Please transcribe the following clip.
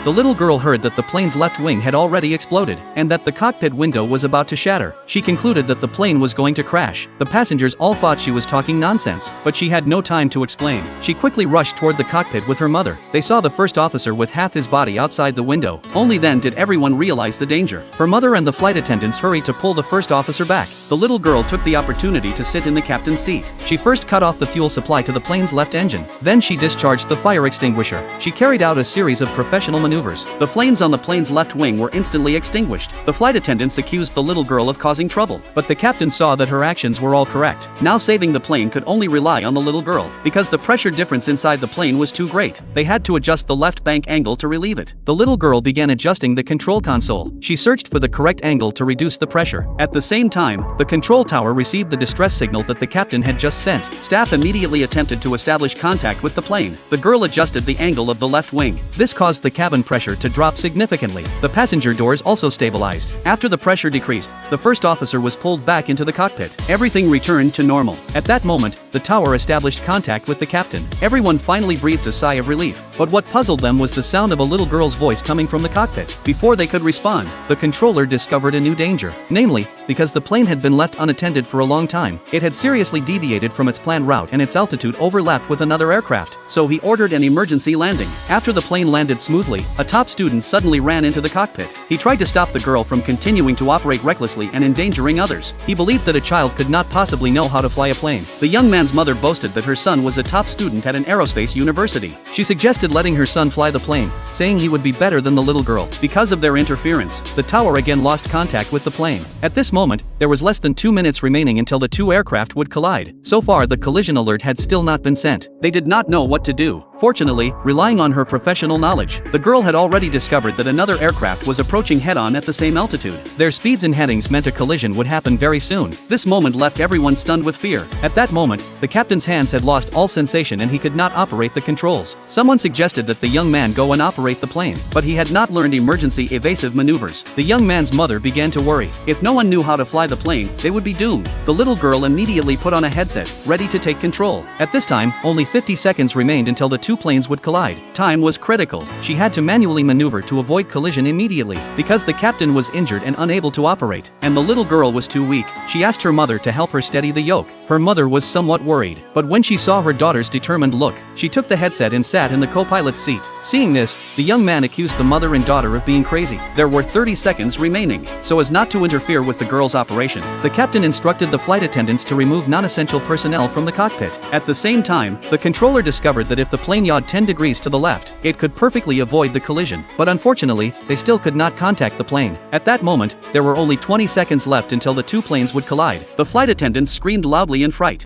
the little girl heard that the plane's left wing had already exploded, and that the cockpit window was about to shatter. She concluded that the plane was going to crash. The passengers all thought she was talking nonsense, but she had no time to explain. She quickly rushed toward the cockpit with her mother. They saw the first officer with half his body outside the window. Only then did everyone realize the danger. Her mother and the flight attendants hurried to pull the first officer back. The little girl took the opportunity to sit in the captain's seat. She first cut off the fuel supply to the plane's left engine. Then she discharged the fire extinguisher. She carried out a series of professional maneuvers. The flames on the plane's left wing were instantly extinguished. The flight attendants accused the little girl of causing trouble, but the captain saw that her actions were all correct. Now saving the plane could only rely on the little girl. Because the pressure difference inside the plane was too great, they had to adjust the left bank angle to relieve it. The little girl began adjusting the control console. She searched for the correct angle to reduce the pressure. At the same time, the control tower received the distress signal that the captain had just sent. Staff immediately attempted to establish contact with the plane. The girl adjusted the angle of the left wing. This caused the cabin pressure to drop significantly. The passenger doors also stabilized. After the pressure decreased, the first officer was pulled back into the cockpit. Everything returned to normal. At that moment, the tower established contact with the captain. Everyone finally breathed a sigh of relief. But what puzzled them was the sound of a little girl's voice coming from the cockpit. Before they could respond, the controller discovered a new danger. Namely, because the plane had been left unattended for a long time, it had seriously deviated from its planned route and its altitude overlapped with another aircraft. So he ordered an emergency landing. After the plane landed smoothly, a top student suddenly ran into the cockpit. He tried to stop the girl from continuing to operate recklessly and endangering others. He believed that a child could not possibly know how to fly a plane. The young man's mother boasted that her son was a top student at an aerospace university. She suggested letting her son fly the plane, saying he would be better than the little girl. Because of their interference, the tower again lost contact with the plane. At this moment, there was less than 2 minutes remaining until the two aircraft would collide. So far, the collision alert had still not been sent. They did not know what to do. Fortunately, relying on her professional knowledge, the girl had already discovered that another aircraft was approaching head-on at the same altitude. Their speeds and headings meant a collision would happen very soon. This moment left everyone stunned with fear. At that moment, the captain's hands had lost all sensation and he could not operate the controls. Someone suggested that the young man go and operate the plane, but he had not learned emergency evasive maneuvers. The young man's mother began to worry. If no one knew how to fly the plane, they would be doomed. The little girl immediately put on a headset, ready to take control. At this time, only 50 seconds remained until the two planes would collide. Time was critical. She had to manually maneuver to avoid collision immediately. Because the captain was injured and unable to operate, and the little girl was too weak, she asked her mother to help her steady the yoke. Her mother was somewhat worried, but when she saw her daughter's determined look, she took the headset and sat in the co-pilot's seat. Seeing this, the young man accused the mother and daughter of being crazy. There were 30 seconds remaining. So as not to interfere with the girl's operation, the captain instructed the flight attendants to remove non-essential personnel from the cockpit. At the same time, the controller discovered that if the plane yawed 10 degrees to the left, it could perfectly avoid the collision. But unfortunately, they still could not contact the plane. At that moment, there were only 20 seconds left until the two planes would collide. The flight attendants screamed loudly in fright.